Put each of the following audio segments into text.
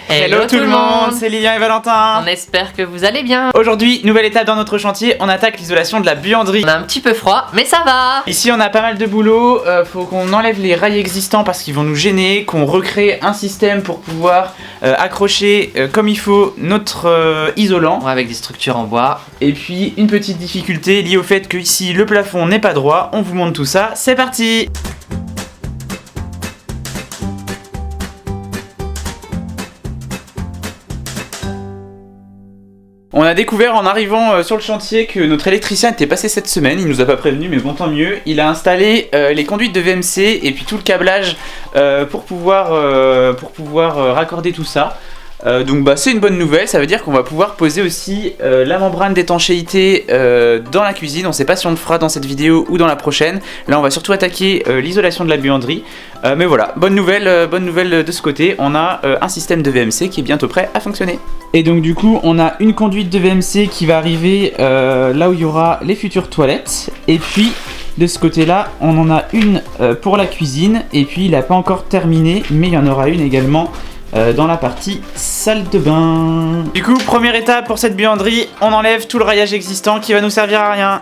Hello tout le monde, c'est Lilian et Valentin. On espère que vous allez bien. Aujourd'hui, nouvelle étape dans notre chantier, on attaque l'isolation de la buanderie. On a un petit peu froid, mais ça va. Ici on a pas mal de boulot, faut qu'on enlève les rails existants parce qu'ils vont nous gêner, qu'on recrée un système pour pouvoir accrocher comme il faut notre isolant. Ouais, avec des structures en bois. Et puis une petite difficulté liée au fait que ici le plafond n'est pas droit, on vous montre tout ça, c'est parti. On a découvert en arrivant sur le chantier que notre électricien était passé cette semaine, il nous a pas prévenu mais bon tant mieux. Il a installé les conduites de VMC et puis tout le câblage pour pouvoir raccorder tout ça. Donc bah c'est une bonne nouvelle, ça veut dire qu'on va pouvoir poser aussi la membrane d'étanchéité dans la cuisine. On sait pas si on le fera dans cette vidéo ou dans la prochaine. Là on va surtout attaquer l'isolation de la buanderie. Mais voilà, bonne nouvelle de ce côté, on a un système de VMC qui est bientôt prêt à fonctionner. Et donc du coup on a une conduite de VMC qui va arriver là où il y aura les futures toilettes. Et puis de ce côté là on en a une pour la cuisine. Et puis il n'a pas encore terminé mais il y en aura une également dans la partie salle de bain. Du coup, première étape pour cette buanderie, on enlève tout le raillage existant qui va nous servir à rien.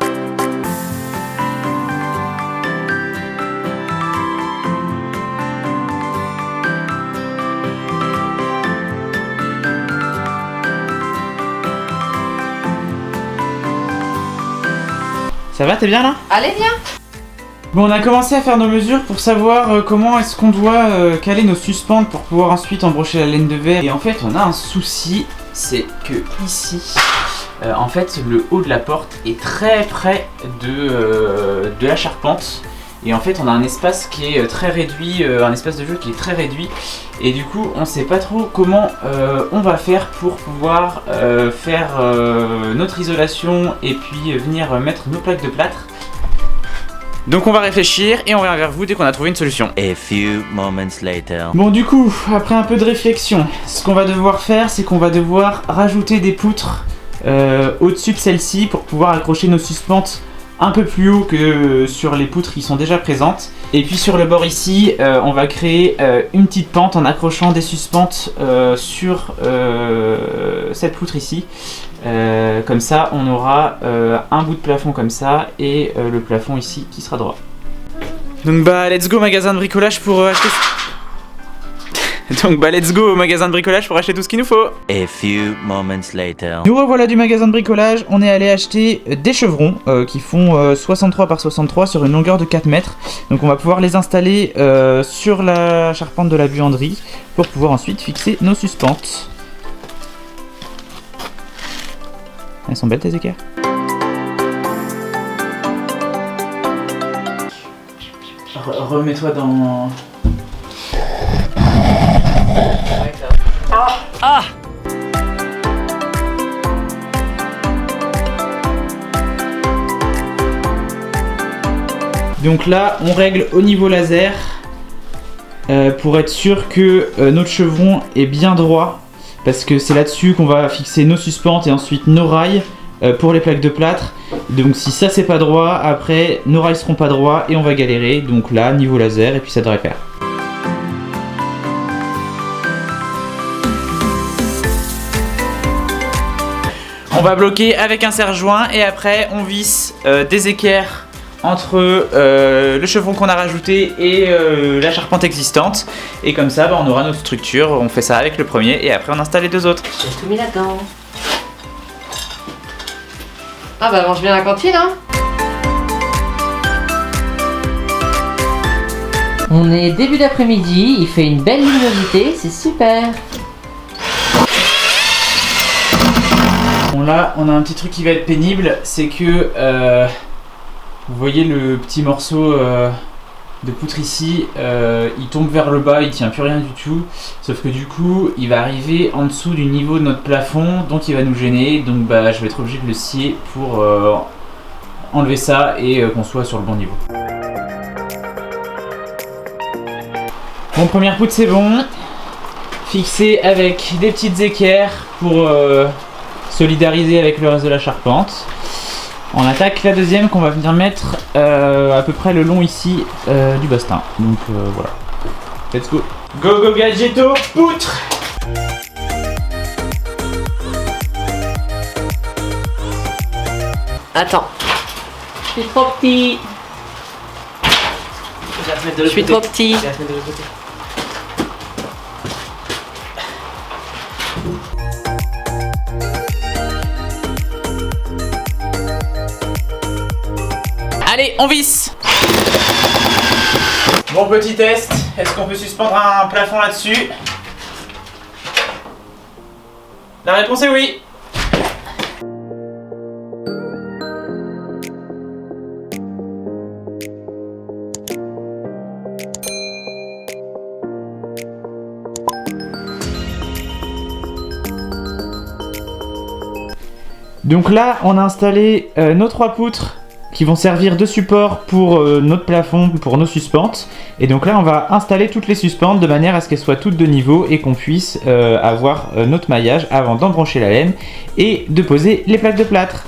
Ça va, t'es bien là? Allez, viens. Bon, on a commencé à faire nos mesures pour savoir comment est-ce qu'on doit caler nos suspentes pour pouvoir ensuite embrocher la laine de verre. Et en fait, on a un souci, c'est que ici, en fait, le haut de la porte est très près de la charpente. Et en fait, on a un espace qui est très réduit, un espace de jeu qui est très réduit. Et du coup, on sait pas trop comment on va faire pour pouvoir faire notre isolation et puis venir mettre nos plaques de plâtre. Donc on va réfléchir et on revient vers vous dès qu'on a trouvé une solution. A few moments later. Bon du coup, après un peu de réflexion, ce qu'on va devoir faire, c'est qu'on va devoir rajouter des poutres au-dessus de celle-ci pour pouvoir accrocher nos suspentes un peu plus haut que sur les poutres qui sont déjà présentes. Et puis sur le bord ici, on va créer une petite pente en accrochant des suspentes sur cette poutre ici. Comme ça on aura un bout de plafond comme ça et le plafond ici qui sera droit. Donc bah let's go magasin de bricolage pour acheter. Donc bah let's go au magasin de bricolage pour acheter tout ce qu'il nous faut. A few moments later. Nous revoilà du magasin de bricolage, on est allé acheter des chevrons qui font 63 par 63 sur une longueur de 4 mètres. Donc on va pouvoir les installer sur la charpente de la buanderie pour pouvoir ensuite fixer nos suspentes. Elles sont belles tes équerres. Remets-toi dans... Ah. Donc là, on règle au niveau laser pour être sûr que notre chevron est bien droit. Parce que c'est là-dessus qu'on va fixer nos suspentes et ensuite nos rails pour les plaques de plâtre. Donc si ça c'est pas droit, après nos rails seront pas droits et on va galérer. Donc là, niveau laser et puis ça devrait faire. On va bloquer avec un serre-joint et après on visse des équerres entre le chevron qu'on a rajouté et la charpente existante. Et comme ça bah, on aura notre structure, on fait ça avec le premier et après on installe les deux autres. J'ai tout mis là-dedans. Ah bah mange bien à la cantine hein. On est début d'après-midi, il fait une belle luminosité, c'est super. Bon là on a un petit truc qui va être pénible, c'est que vous voyez le petit morceau de poutre ici, il tombe vers le bas, il tient plus rien du tout. Sauf que du coup, il va arriver en dessous du niveau de notre plafond, donc il va nous gêner. Donc bah, je vais être obligé de le scier pour enlever ça et qu'on soit sur le bon niveau. Bon, première poutre c'est bon. Fixé avec des petites équerres pour solidariser avec le reste de la charpente. On attaque la deuxième qu'on va venir mettre à peu près le long ici du bastin. Donc voilà. Let's go. Go go gadgeto, poutre. Attends. Je suis trop petit. Je suis trop petit. Allez, on visse. Bon, petit test. Est-ce qu'on peut suspendre un plafond là-dessus? La réponse est oui. Donc là, on a installé nos 3 poutres qui vont servir de support pour notre plafond, pour nos suspentes. Et donc là, on va installer toutes les suspentes de manière à ce qu'elles soient toutes de niveau et qu'on puisse avoir notre maillage avant d'embrancher la laine et de poser les plaques de plâtre.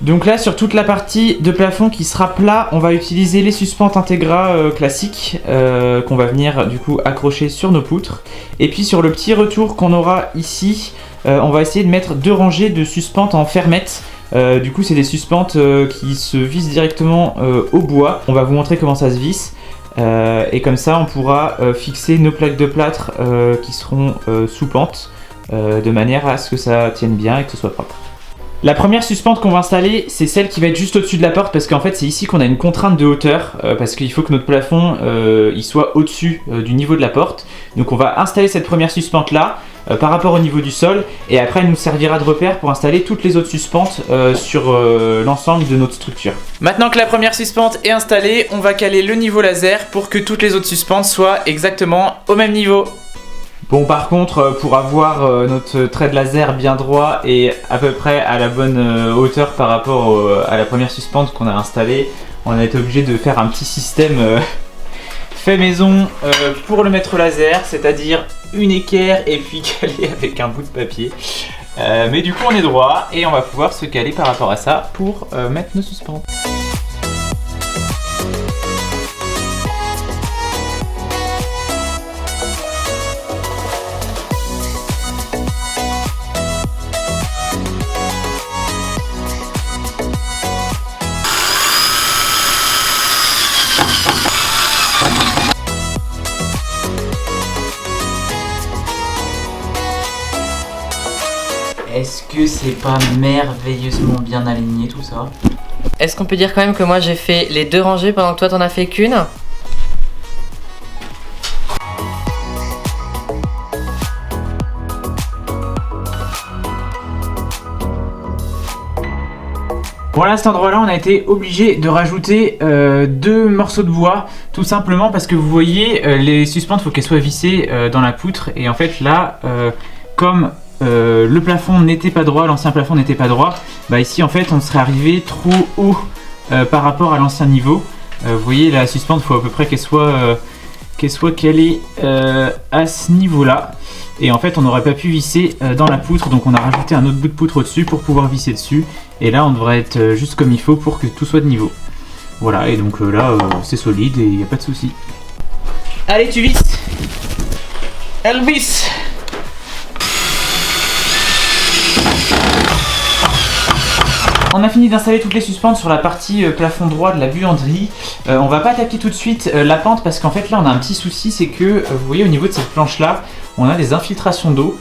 Donc là, sur toute la partie de plafond qui sera plat, on va utiliser les suspentes Integra classiques qu'on va venir du coup accrocher sur nos poutres. Et puis sur le petit retour qu'on aura ici, on va essayer de mettre 2 rangées de suspentes en fermettes. Du coup, c'est des suspentes qui se vissent directement au bois. On va vous montrer comment ça se visse. Et comme ça, on pourra fixer nos plaques de plâtre qui seront sous pente, de manière à ce que ça tienne bien et que ce soit propre. La première suspente qu'on va installer, c'est celle qui va être juste au-dessus de la porte, parce qu'en fait c'est ici qu'on a une contrainte de hauteur, parce qu'il faut que notre plafond il soit au-dessus du niveau de la porte. Donc on va installer cette première suspente là, par rapport au niveau du sol, et après elle nous servira de repère pour installer toutes les autres suspentes sur l'ensemble de notre structure. Maintenant que la première suspente est installée, on va caler le niveau laser pour que toutes les autres suspentes soient exactement au même niveau. Bon, par contre, pour avoir notre trait de laser bien droit et à peu près à la bonne hauteur par rapport à la première suspente qu'on a installée, on a été obligé de faire un petit système fait maison pour le maître laser, c'est-à-dire une équerre et puis caler avec un bout de papier. Mais du coup, on est droit et on va pouvoir se caler par rapport à ça pour mettre nos suspentes. Est-ce que c'est pas merveilleusement bien aligné tout ça? Est-ce qu'on peut dire quand même que moi j'ai fait les 2 rangées pendant que toi t'en as fait qu'une? Voilà, à cet endroit-là, on a été obligé de rajouter 2 morceaux de bois, tout simplement parce que vous voyez, les suspentes, il faut qu'elles soient vissées dans la poutre. Et en fait, là, comme le plafond n'était pas droit, l'ancien plafond n'était pas droit, bah ici, en fait, on serait arrivé trop haut par rapport à l'ancien niveau. Vous voyez, la suspente, il faut à peu près qu'elle soit calée à ce niveau-là. Et en fait, on n'aurait pas pu visser dans la poutre, donc on a rajouté un autre bout de poutre au-dessus pour pouvoir visser dessus. Et là, on devrait être juste comme il faut pour que tout soit de niveau. Voilà, et donc là, c'est solide et il n'y a pas de souci. Allez, tu visses. Elle visse. On a fini d'installer toutes les suspentes sur la partie plafond droit de la buanderie. On va pas attaquer tout de suite la pente parce qu'en fait là on a un petit souci, c'est que vous voyez au niveau de cette planche là, on a des infiltrations d'eau,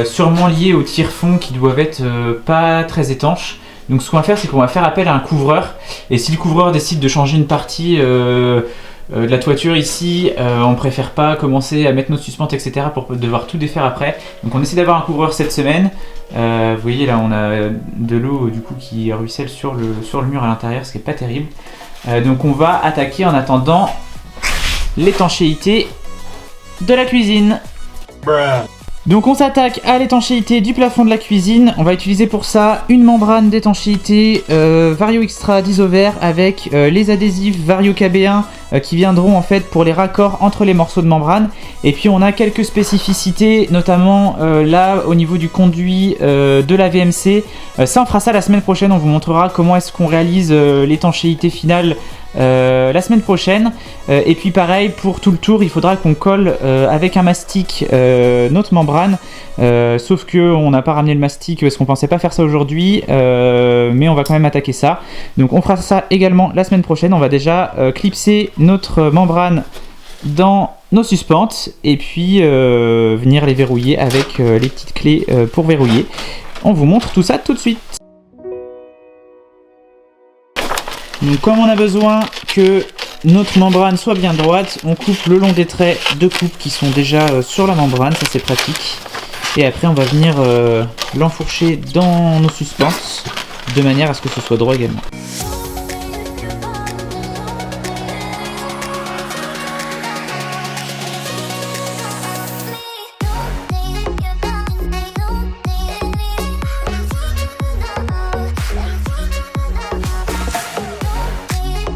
sûrement liées au tire-fond qui doivent être pas très étanches. Donc ce qu'on va faire, c'est qu'on va faire appel à un couvreur, et si le couvreur décide de changer une partie de la toiture ici, on préfère pas commencer à mettre nos suspentes etc. pour devoir tout défaire après. Donc on essaie d'avoir un couvreur cette semaine. Vous voyez là on a de l'eau du coup qui ruisselle sur le mur à l'intérieur, ce qui est pas terrible. Donc on va attaquer en attendant l'étanchéité de la cuisine. Donc on s'attaque à l'étanchéité du plafond de la cuisine. On va utiliser pour ça une membrane d'étanchéité Vario Extra d'Isover avec les adhésifs Vario KB1 qui viendront en fait pour les raccords entre les morceaux de membrane. Et puis on a quelques spécificités, notamment là au niveau du conduit de la VMC. Ça on fera ça la semaine prochaine, on vous montrera comment est-ce qu'on réalise l'étanchéité finale la semaine prochaine. Et puis pareil pour tout le tour, il faudra qu'on colle avec un mastic notre membrane, sauf que on n'a pas ramené le mastic parce qu'on pensait pas faire ça aujourd'hui, mais on va quand même attaquer ça. Donc on fera ça également la semaine prochaine. On va déjà clipser notre membrane dans nos suspentes et puis venir les verrouiller avec les petites clés pour verrouiller. On vous montre tout ça tout de suite. Donc comme on a besoin que notre membrane soit bien droite, on coupe le long des traits de coupe qui sont déjà sur la membrane, ça c'est pratique. Et après on va venir l'enfourcher dans nos suspentes de manière à ce que ce soit droit également.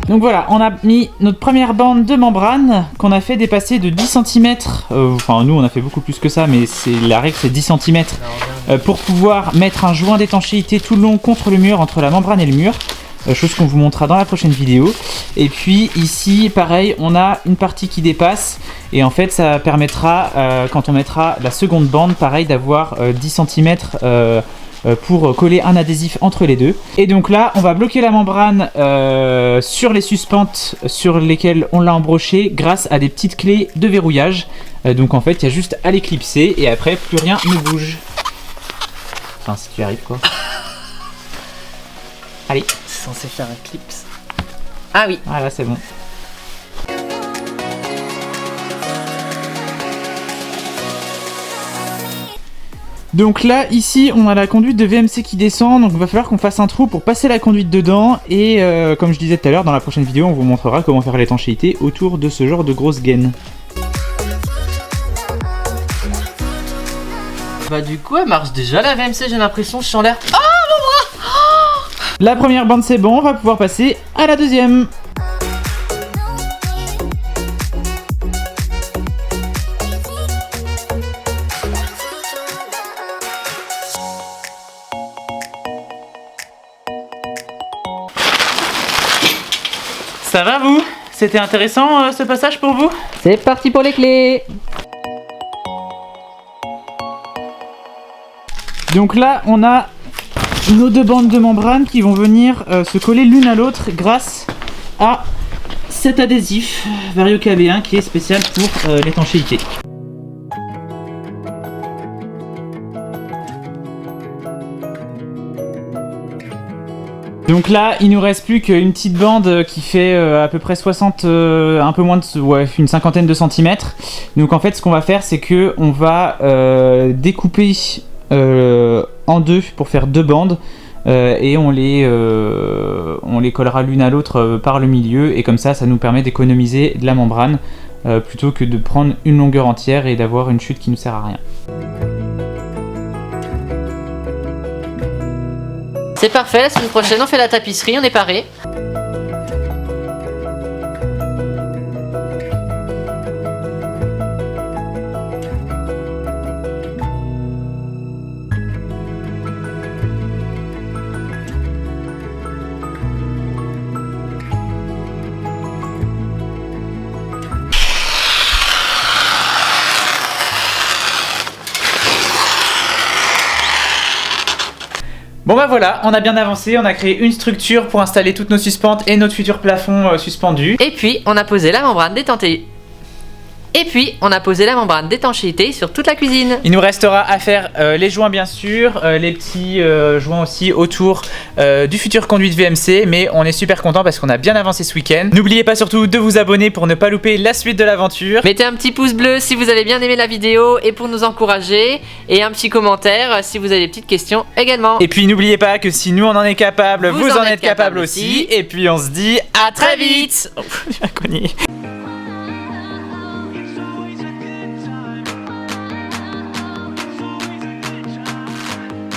Donc voilà, on a mis notre première bande de membrane qu'on a fait dépasser de 10 cm. Enfin, nous on a fait beaucoup plus que ça, mais la règle c'est 10 cm pour pouvoir mettre un joint d'étanchéité tout le long contre le mur, entre la membrane et le mur. Chose qu'on vous montrera dans la prochaine vidéo. Et puis ici, pareil, on a une partie qui dépasse. Et en fait, ça permettra, quand on mettra la seconde bande, pareil, d'avoir 10 cm pour coller un adhésif entre les deux. Et donc là on va bloquer la membrane sur les suspentes sur lesquelles on l'a embroché grâce à des petites clés de verrouillage. Donc en fait il y a juste à les clipser et après plus rien ne bouge. Enfin si tu y arrives quoi. Allez. C'est censé faire un clip. Ah oui. Voilà c'est bon. Donc là, ici, on a la conduite de VMC qui descend, donc il va falloir qu'on fasse un trou pour passer la conduite dedans. Et comme je disais tout à l'heure, dans la prochaine vidéo, on vous montrera comment faire l'étanchéité autour de ce genre de grosse gaine. Bah du coup, elle marche déjà la VMC, j'ai l'impression, je suis en l'air. Ah mon bras. La première bande c'est bon, on va pouvoir passer à la deuxième. Ça va vous? C'était intéressant ce passage pour vous? C'est parti pour les clés. Donc là on a nos deux bandes de membrane qui vont venir se coller l'une à l'autre grâce à cet adhésif Vario KB1 qui est spécial pour l'étanchéité. Donc là, il nous reste plus qu'une petite bande qui fait à peu près 60, un peu moins de, ouais, une cinquantaine de centimètres. Donc en fait, ce qu'on va faire, c'est que on va découper en deux pour faire deux bandes et on les collera l'une à l'autre par le milieu et comme ça, ça nous permet d'économiser de la membrane plutôt que de prendre une longueur entière et d'avoir une chute qui ne sert à rien. C'est parfait, la semaine prochaine on fait la tapisserie, on est paré. Bon bah voilà, on a bien avancé, on a créé une structure pour installer toutes nos suspentes et notre futur plafond suspendu. Et puis on a posé la membrane d'étanchéité. Et puis on a posé la membrane d'étanchéité sur toute la cuisine. Il nous restera à faire les joints bien sûr, les petits joints aussi autour du futur conduit de VMC, mais on est super content parce qu'on a bien avancé ce week-end. N'oubliez pas surtout de vous abonner pour ne pas louper la suite de l'aventure. Mettez un petit pouce bleu si vous avez bien aimé la vidéo et pour nous encourager, et un petit commentaire si vous avez des petites questions également. Et puis n'oubliez pas que si nous on en est capable, vous en êtes capable aussi. Et puis on se dit à très vite. Oh,